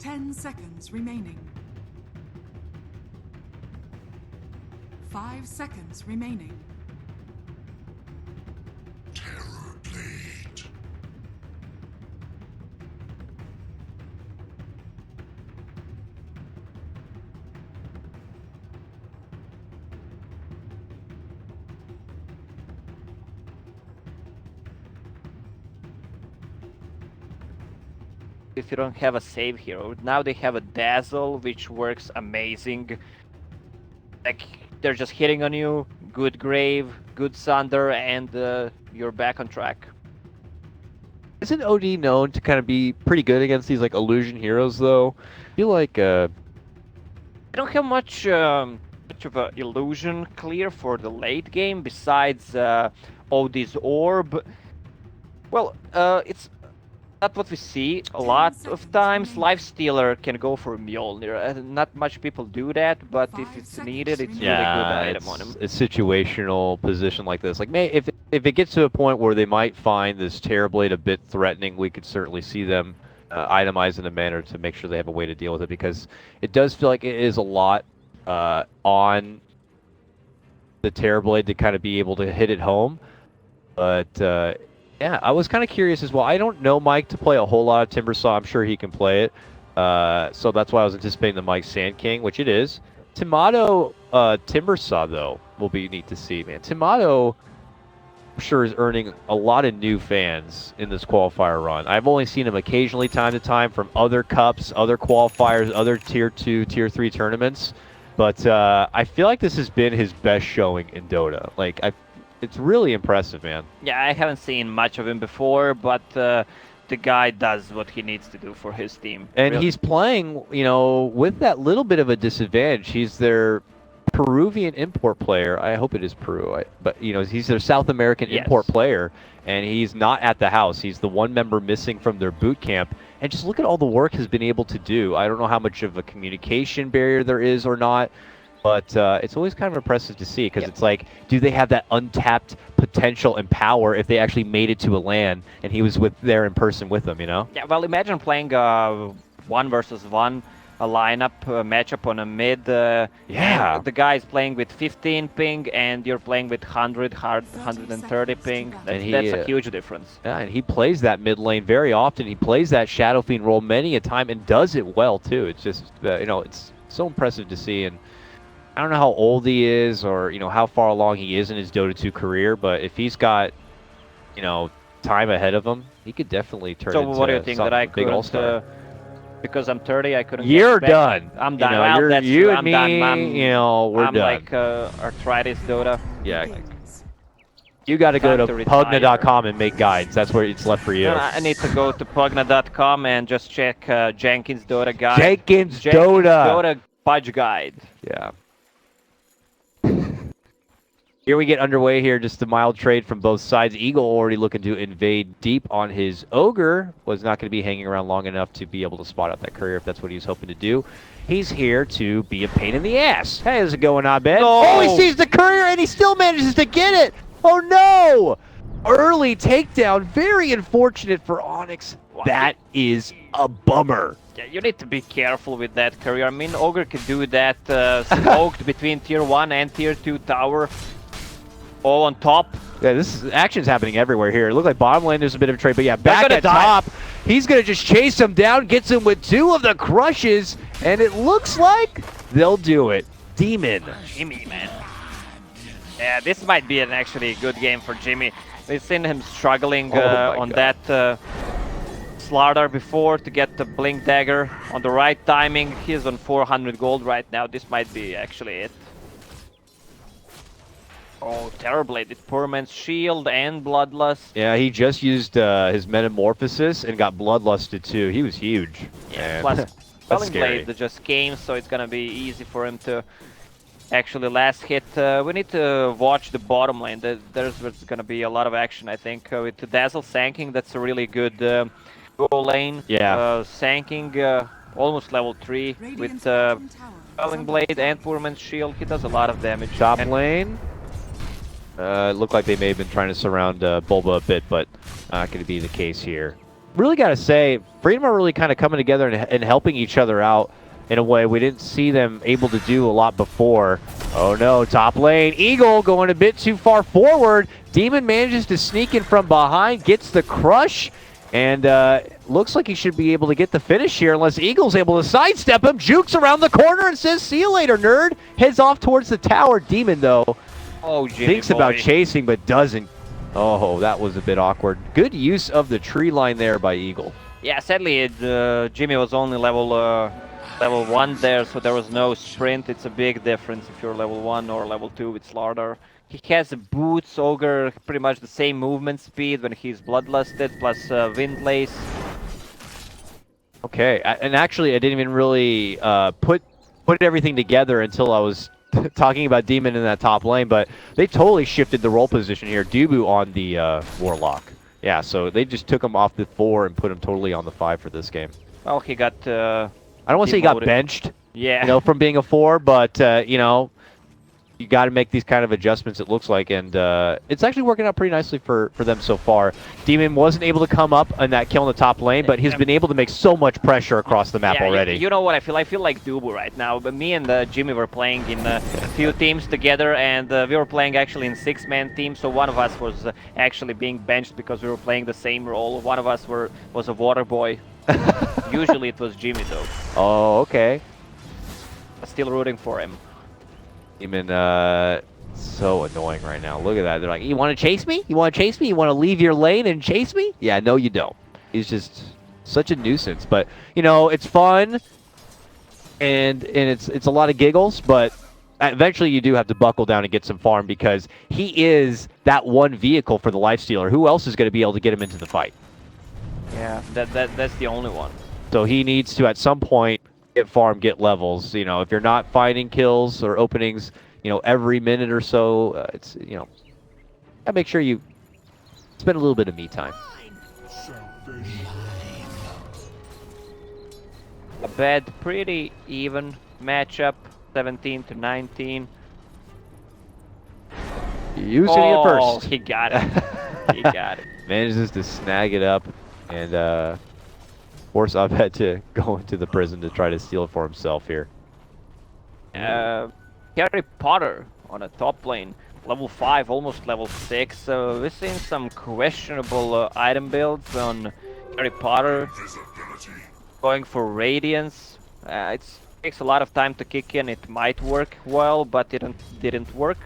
10 seconds remaining. 5 seconds remaining. Terror Blade. If you don't have a save hero, now they have a Dazzle, which works amazing. Like, they're just hitting on you, good Grave, good Sunder, and you're back on track. Isn't OD known to kind of be pretty good against these like illusion heroes though? I feel like I don't have much of a illusion clear for the late game besides OD's Orb. Well, it's not what we see a lot of times. Lifestealer can go for Mjolnir. Not much people do that, but if it's needed, it's really good item on him. It's situational position like this. Like, if it gets to a point where they might find this Terrorblade a bit threatening, we could certainly see them itemize in a manner to make sure they have a way to deal with it, because it does feel like it is a lot on the Terrorblade to kind of be able to hit it home. But yeah, I was kind of curious as well. I don't know Mike to play a whole lot of Timbersaw. I'm sure he can play it. So that's why I was anticipating the Mike Sand King, which it is. Timado Timbersaw, though, will be neat to see, man. Timado, I'm sure, is earning a lot of new fans in this qualifier run. I've only seen him occasionally time to time from other cups, other qualifiers, other tier 2, tier 3 tournaments. But I feel like this has been his best showing in Dota. Like, it's really impressive, man. Yeah, I haven't seen much of him before, but the guy does what he needs to do for his team. And he's playing, you know, with that little bit of a disadvantage. He's their Peruvian import player. I hope it is Peru, but you know, he's their South American import player, and he's not at the house. He's the one member missing from their boot camp. And just look at all the work he's been able to do. I don't know how much of a communication barrier there is or not, but it's always kind of impressive to see, because it's like, do they have that untapped potential and power if they actually made it to a LAN and he was there in person with them, you know? Yeah, well, imagine playing 1 versus 1 a lineup matchup on a mid. Yeah. The guy is playing with 15 ping and you're playing with 130 ping. That's a huge difference. Yeah, and he plays that mid lane very often. He plays that Shadow Fiend role many a time and does it well too. It's just, you know, it's so impressive to see. And I don't know how old he is, or, you know, how far along he is in his Dota 2 career, but if he's got, you know, time ahead of him, he could definitely turn into what do you think, that I big all-star. Because I'm 30, I couldn't. You're done. I'm done. You know, well, that's you true. and I'm me, done. you know, we're I'm done. like arthritis Dota. Yeah. You got to go to pugna.com and make guides. That's where it's left for you. I need to go to pugna.com and just check Jenkins Dota guide. Jenkins Dota Pudge guide. Yeah. Here we get underway here, just a mild trade from both sides. Eagle already looking to invade deep on his Ogre. Was not going to be hanging around long enough to be able to spot out that courier if that's what he was hoping to do. He's here to be a pain in the ass. Hey, how's it going on, Ben? No. Oh, he sees the courier and he still manages to get it. Oh, no. Early takedown. Very unfortunate for Onyx. That is a bummer. Yeah, you need to be careful with that courier. I mean, Ogre can do that smoked between tier 1 and tier 2 tower. All on top. Yeah, this action's happening everywhere here. It looked like bottom lane there's a bit of a trade, but yeah, back at top, he's going to just chase him down, gets him with 2 of the crushes, and it looks like they'll do it. Demon. Jimmy, man. Yeah, this might be an actually good game for Jimmy. We've seen him struggling on that Slardar before to get the Blink Dagger on the right timing. He's on 400 gold right now. This might be actually it. Oh, Terrorblade with Poor Man's Shield and Bloodlust. Yeah, he just used his Metamorphosis and got Bloodlusted too. He was huge. Yeah, plus Quelling Blade that just came, so it's gonna be easy for him to actually last hit. We need to watch the bottom lane. There's gonna be a lot of action, I think. With the Dazzle Sanking, that's a really good goal lane. Yeah. Sanking almost level 3 with Quelling Blade and Poor Man's Shield. He does a lot of damage. Top lane. It looked like they may have been trying to surround Bulba a bit, but not going to be the case here. really got to say, Freedom are really kind of coming together and helping each other out in a way we didn't see them able to do a lot before. Oh no, top lane. Eagle going a bit too far forward. Demon manages to sneak in from behind, gets the crush, and looks like he should be able to get the finish here unless Eagle's able to sidestep him. Jukes around the corner and says, see you later, nerd. Heads off towards the tower. Demon, though, thinks about chasing but doesn't. Oh, that was a bit awkward. Good use of the tree line there by Eagle. Yeah, sadly, Jimmy was only level 1 there, so there was no sprint. It's a big difference if you're level 1 or level 2 with Slardar. He has boots, ogre, pretty much the same movement speed when he's bloodlusted, plus windlace. Okay, and actually I didn't even really put everything together until I was talking about Demon in that top lane, but they totally shifted the role position here. Dubu on the Warlock. Yeah, so they just took him off the 4 and put him totally on the 5 for this game. Well, he got I don't want to say he got benched, yeah, you know, from being a 4, but you know, you got to make these kind of adjustments, it looks like, and it's actually working out pretty nicely for them so far. Demon wasn't able to come up on that kill in the top lane, but he's been able to make so much pressure across the map already. You know what I feel? I feel like Dubu right now. But me and Jimmy were playing in a few teams together, and we were playing actually in 6-man teams. So one of us was actually being benched because we were playing the same role. One of us was a water boy. Usually it was Jimmy though. Oh, okay. Still rooting for him. Demon, so annoying right now. Look at that. They're like, you want to chase me? You want to chase me? You want to leave your lane and chase me? Yeah, no, you don't. He's just such a nuisance. But, you know, it's fun, and it's a lot of giggles, but eventually you do have to buckle down and get some farm because he is that one vehicle for the Lifestealer. Who else is going to be able to get him into the fight? Yeah, that's the only one. So he needs to, at some point, get farm, get levels. You know, if you're not finding kills or openings, you know, every minute or so, it's, you know, gotta make sure you spend a little bit of me time. A bad, pretty even matchup, 17 to 19. Using it first. He got it. He got it. Manages to snag it up and force Abed to go into the prison to try to steal it for himself here. Harry Potter on a top lane, level 5, almost level 6. We're seeing some questionable item builds on Harry Potter. Going for Radiance. It takes a lot of time to kick in. It might work well, but it didn't work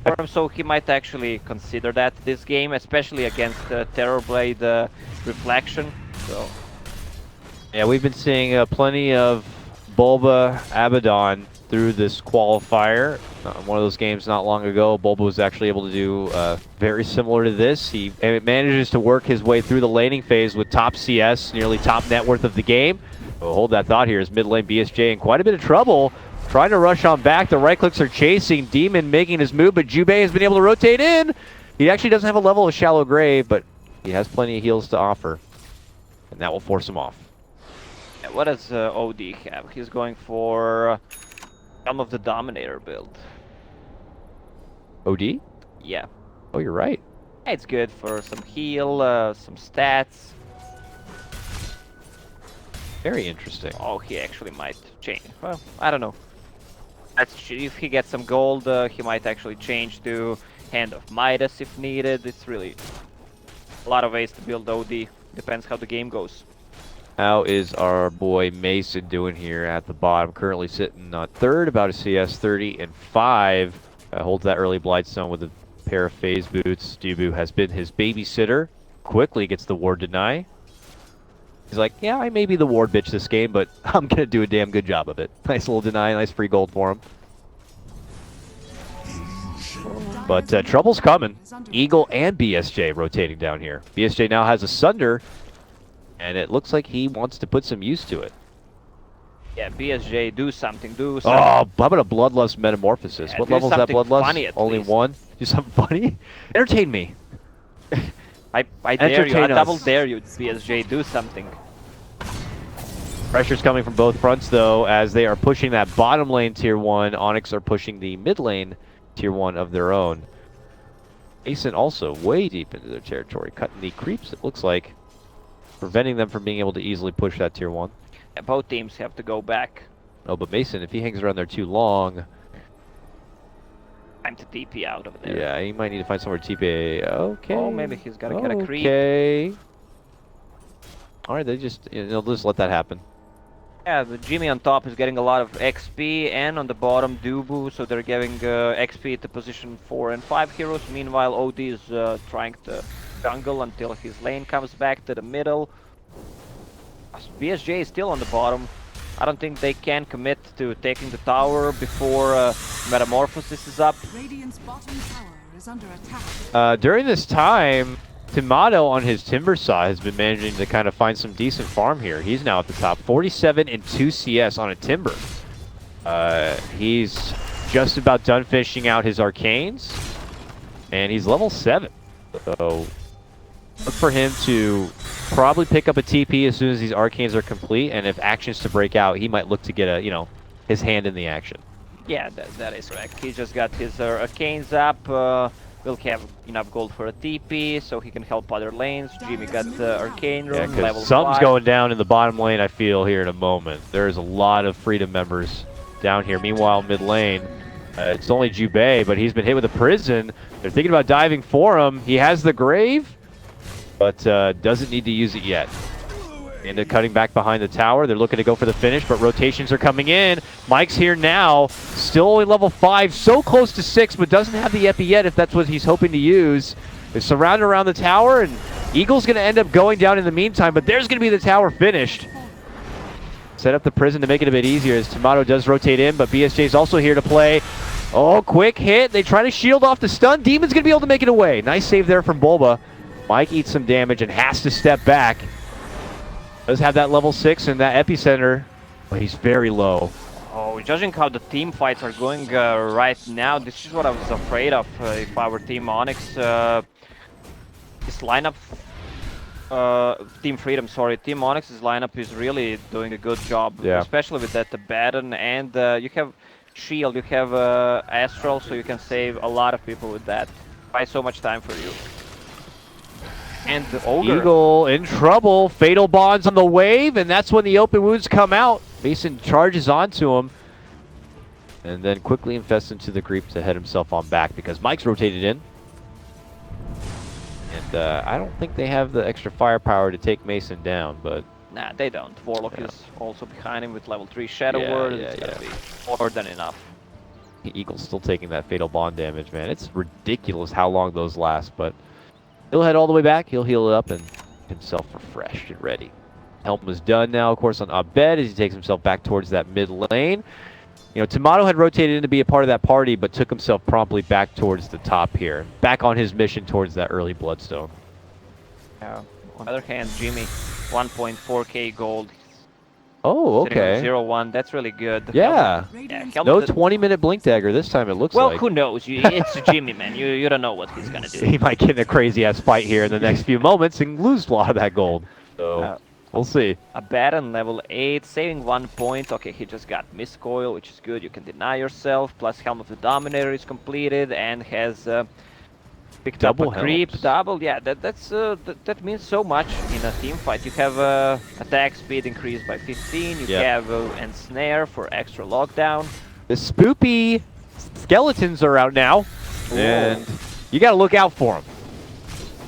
for him. So he might actually consider that this game, especially against Terrorblade Reflection. So. Yeah, we've been seeing plenty of Bulba Abaddon through this qualifier. One of those games not long ago, Bulba was actually able to do very similar to this. He manages to work his way through the laning phase with top CS, nearly top net worth of the game. We'll hold that thought here as mid lane BSJ in quite a bit of trouble. Trying to rush on back. The right clicks are chasing. Demon making his move, but Jubei has been able to rotate in. He actually doesn't have a level of Shallow Grave, but he has plenty of heals to offer. And that will force him off. Yeah, what does OD have? He's going for some of the Dominator build. OD? Yeah. Oh, you're right. It's good for some heal, some stats. Very interesting. Oh, he actually might change. Well, I don't know. If he gets some gold, he might actually change to Hand of Midas if needed. It's really a lot of ways to build OD. Depends how the game goes. How is our boy Mason doing here at the bottom? Currently sitting on 3rd, about a CS 30 and 5. Holds that early Blightstone with a pair of phase boots. Dubu has been his babysitter. Quickly gets the ward deny. He's like, yeah, I may be the ward bitch this game, but I'm going to do a damn good job of it. Nice little deny, nice free gold for him. But trouble's coming. Eagle and BSJ rotating down here. BSJ now has a Sunder, and it looks like he wants to put some use to it. Yeah, BSJ, do something, do Oh, something. how about a Bloodlust Metamorphosis? Yeah, what level is that Bloodlust? Funny Only least. 1? Do something funny? Entertain me. I dare you, Entertain I double us. dare you, BSJ, do something. Pressure's coming from both fronts, though, as they are pushing that bottom lane tier 1. Onyx are pushing the mid lane tier 1 of their own. Mason also way deep into their territory, cutting the creeps, it looks like. preventing them from being able to easily push that tier 1. Yeah, both teams have to go back. Oh, but Mason, if he hangs around there too long, Time to TP out of there. yeah, he might need to find somewhere to TP. Okay. Oh, maybe he's gotta get a creep. Okay. All right, they'll just let that happen. Yeah, the Jimmy on top is getting a lot of XP, and on the bottom Dubu, so they're giving XP to position 4 and 5 heroes. Meanwhile, OD is trying to jungle until his lane comes back to the middle. BSJ is still on the bottom. I don't think they can commit to taking the tower before Metamorphosis is up. Radiant's bottom tower is under attack. During this time, Tomato on his Timber Saw has been managing to kind of find some decent farm here. He's now at the top, 47 and 2 CS on a Timber. He's just about done finishing out his Arcanes, and he's level 7. So look for him to probably pick up a TP as soon as these Arcanes are complete, and if actions to break out, he might look to get a, his hand in the action. Yeah, that is correct. He just got his Arcanes up. Will have enough gold for a TP, so he can help other lanes. Jimmy got the Arcane Room, Yeah, level because something's 5. going down in the bottom lane, I feel, here in a moment. There's a lot of Freedom members down here. Meanwhile, mid lane, it's only Jubei, but he's been hit with a prison. They're thinking about diving for him. He has the Grave, but doesn't need to use it yet. Into cutting back behind the tower. They're looking to go for the finish, but rotations are coming in. Mike's here now, still only level 5, so close to 6, but doesn't have the Epi yet if that's what he's hoping to use. They're surrounded around the tower, and Eagle's going to end up going down in the meantime, but there's going to be the tower finished. Set up the prison to make it a bit easier as Tomato does rotate in, but BSJ's also here to play. Oh, quick hit. They try to shield off the stun. Demon's going to be able to make it away. Nice save there from Bulba. Mike eats some damage and has to step back. Does have that level 6 and that epicenter, but he's very low. Oh, judging how the team fights are going right now, this is what I was afraid of if I were Team Onyx. This lineup, Team Freedom, sorry, Team Onyx's lineup is really doing a good job, especially with that Abaddon, and you have Shield, you have Astral, so you can save a lot of people with that. Buy so much time for you. And the Ogre. Eagle in trouble. Fatal Bonds on the wave, and that's when the open wounds come out. Mason charges onto him, and then quickly infests into the creep to head himself on back because Mike's rotated in. And I don't think they have the extra firepower to take Mason down, but... Nah, they don't. Warlock is also behind him with level 3 Shadow Word. It's gonna be more than enough. Eagle's still taking that Fatal Bond damage, man. It's ridiculous how long those last, but... He'll head all the way back, he'll heal it up, and himself refreshed and ready. Helm was done now, of course, on Abed as he takes himself back towards that mid lane. Tomato had rotated in to be a part of that party, but took himself promptly back towards the top here. Back on his mission towards that early Bloodstone. On the other hand, Jimmy, 1.4k gold. Oh, okay. 0-1, that's really good. Yeah. No Helmet 20-minute Blink Dagger this time, it looks like. Well, who knows? It's Jimmy, man. You don't know what he's going to do. He might get in a crazy-ass fight here in the next few moments and lose a lot of that gold. So, we'll see. Abaddon, level 8, saving 1 point. Okay, he just got Miscoil, which is good. You can deny yourself. Plus, Helm of the Dominator is completed and has... picked double up a creep, helps. double, yeah, that means so much in a team fight. You have attack speed increased by 15, you have Ensnare for extra lockdown. The spoopy skeletons are out now, and you gotta look out for them.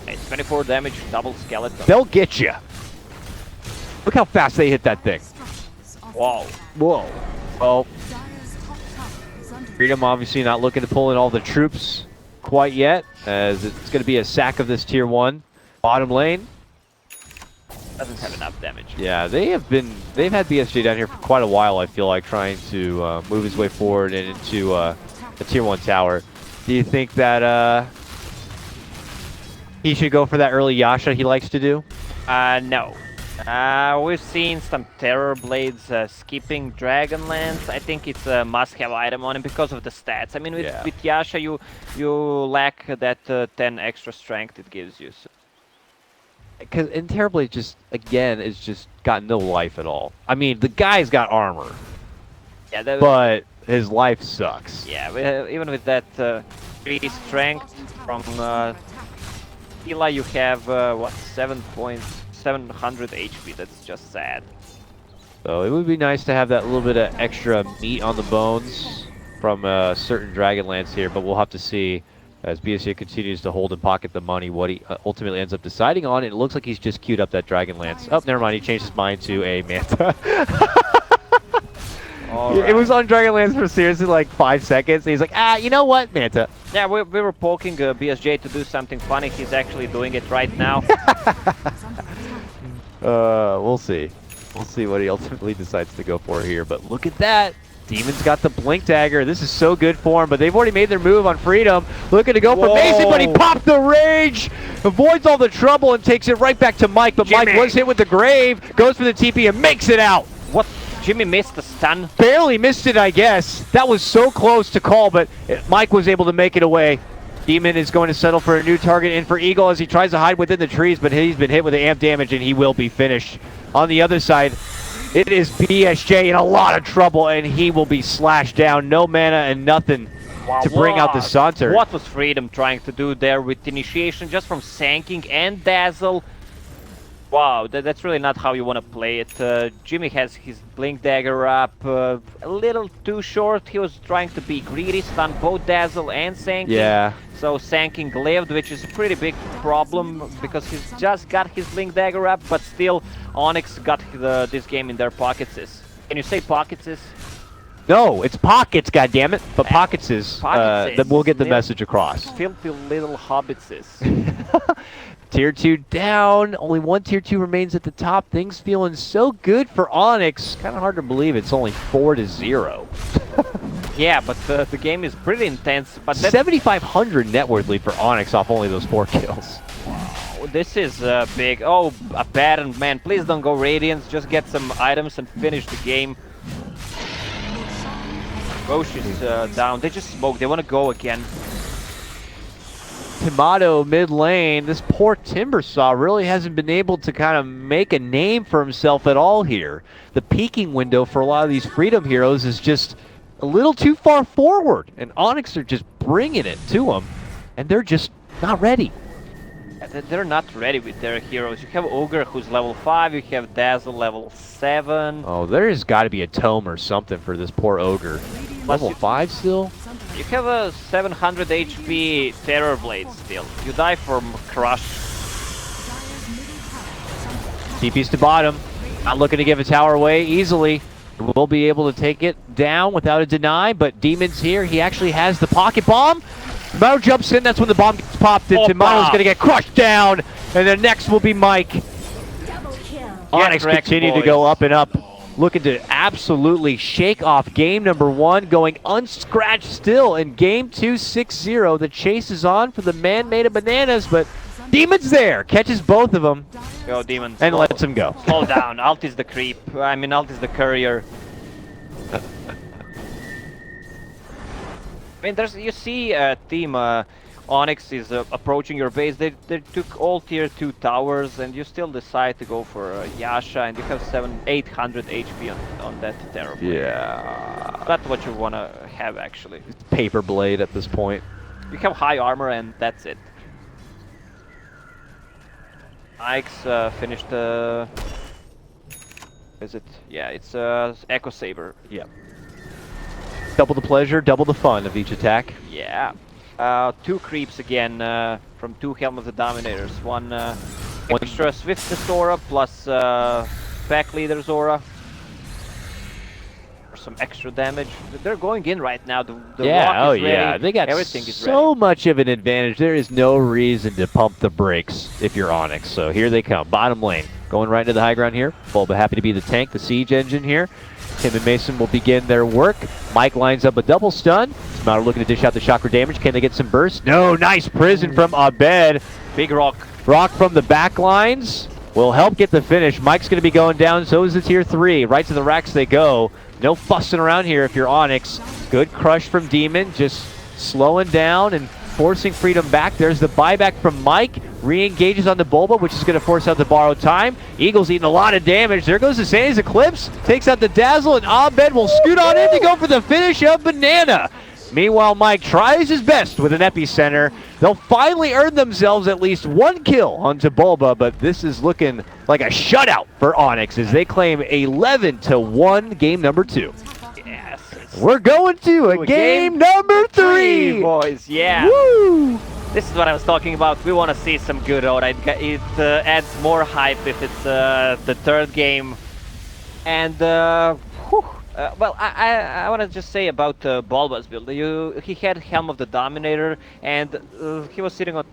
It's 24 damage, double skeleton. They'll get you. Look how fast they hit that thing. Wow. Whoa. Well, Freedom obviously not looking to pull in all the troops quite yet, as it's going to be a sack of this tier 1 bottom lane. Doesn't have enough damage. Yeah, they've had BSJ down here for quite a while, I feel like, trying to move his way forward and into a tier 1 tower. Do you think that he should go for that early Yasha he likes to do? No. We've seen some Terror Blades skipping Dragonlance. I think it's a must-have item on him because of the stats. I mean, with Yasha, you lack that 10 extra strength it gives you. Because Terror Blade just, again, is just got no life at all. I mean, the guy's got armor. Yeah, but his life sucks. Yeah, even with that 3 strength from Hila, you have, what, 7 points. 700 HP. That's just sad. So it would be nice to have that little bit of extra meat on the bones from certain Dragonlance here, but we'll have to see as BSA continues to hold and pocket the money what he ultimately ends up deciding on. It looks like he's just queued up that Dragonlance. Oh, never mind. He changed his mind to a Manta. It was on Dragonlance for seriously like 5 seconds. And he's like, you know what, Manta. Yeah, we were poking BSJ to do something funny. He's actually doing it right now. We'll see. We'll see what he ultimately decides to go for here. But look at that. Demon's got the Blink Dagger. This is so good for him, but they've already made their move on Freedom. Looking to go for Mason, but he popped the Rage, avoids all the trouble, and takes it right back to Mike. But Mike was hit with the Grave, goes for the TP, and makes it out. What? Jimmy missed the stun? Barely missed it, I guess. That was so close to call, but Mike was able to make it away. Demon is going to settle for a new target in for Eagle as he tries to hide within the trees, but he's been hit with the amp damage, and he will be finished. On the other side, it is BSJ in a lot of trouble, and he will be slashed down. No mana and nothing to bring out the Saunter. What was Freedom trying to do there with initiation just from Sanking and Dazzle? Wow, that's really not how you want to play it. Jimmy has his Blink Dagger up a little too short. He was trying to be greedy, stun both Dazzle and Sanking. Yeah. So Sanking lived, which is a pretty big problem because he's just got his Blink Dagger up, but still Onyx got this game in their pockets. Can you say pockets? No, it's Pockets, goddammit. But Pockets is, we'll get the message across. Filthy little hobbits. Tier 2 down, only one Tier 2 remains at the top. Things feeling so good for Onyx. Kind of hard to believe it's only 4-0. Yeah, but the game is pretty intense. But 7,500 net worth lead for Onyx off only those 4 kills. Wow, this is big. Oh, a Baron, man, please don't go Radiance. Just get some items and finish the game. Roche is down. They just smoke. They want to go again. Tomato mid lane, this poor Timbersaw really hasn't been able to kind of make a name for himself at all here. The peaking window for a lot of these Freedom heroes is just a little too far forward, and Onyx are just bringing it to them, and they're just not ready. They're not ready with their heroes. You have Ogre who's level 5, you have Dazzle level 7. Oh, there's got to be a tome or something for this poor Ogre. Level 5 still? You have a 700 HP Terror Blade still. You die from Crush. TP's to bottom. Not looking to give a tower away easily. We'll be able to take it down without a deny, but Demon's here. He actually has the pocket bomb. Mao jumps in, that's when the bomb gets popped, and Timano's going to get crushed down, and then next will be Mike. Onyx continue to go up and up, looking to absolutely shake off game number 1, going unscratched still in game 2, 6-0. The chase is on for the man made of bananas, but Demon's there, catches both of them. Go Demon. And lets him go. Slow down, Alt is the creep. I mean, Alt is the courier. I mean, you see team Onyx is approaching your base. They took all tier 2 towers, and you still decide to go for Yasha, and you have 800 HP on that Terror Blade. Yeah. That's what you want to have, actually. It's Paper Blade at this point. You have high armor, and that's it. Onyx finished... is it? Yeah, it's Echo Saber. Yeah. Double the pleasure, double the fun of each attack. Yeah. 2 creeps again from 2 Helm of the Dominators. One extra Swiftness aura plus Pack Leader's aura. For some extra damage. They're going in right now. The rock is ready. They got everything is so much of an advantage. There is no reason to pump the brakes if you're Onyx. So here they come. Bottom lane. Going right into the high ground here. Bulba happy to be the tank, the siege engine here. Tim and Mason will begin their work. Mike lines up a double stun. Smatter looking to dish out the chakra damage. Can they get some burst? No, nice prison from Abed. Big rock. Rock from the back lines will help get the finish. Mike's going to be going down, so is the tier 3. Right to the racks they go. No fussing around here if you're Onyx. Good crush from Demon, just slowing down and forcing Freedom back. There's the buyback from Mike. Re-engages on the Bulba, which is going to force out the borrowed time. Eagle's eating a lot of damage. There goes the Sandy's Eclipse. Takes out the Dazzle, and Abed will scoot on in to go for the finish of Banana. Meanwhile, Mike tries his best with an epicenter. They'll finally earn themselves at least one kill onto Bulba, but this is looking like a shutout for Onyx as they claim 11-1 game number 2. Yes. We're going to a game number 3, boys. Yeah. Woo! This is what I was talking about. We want to see some good Dota. It adds more hype if it's the third game. And well, I want to just say about Bulba's build. He had Helm of the Dominator, and he was sitting on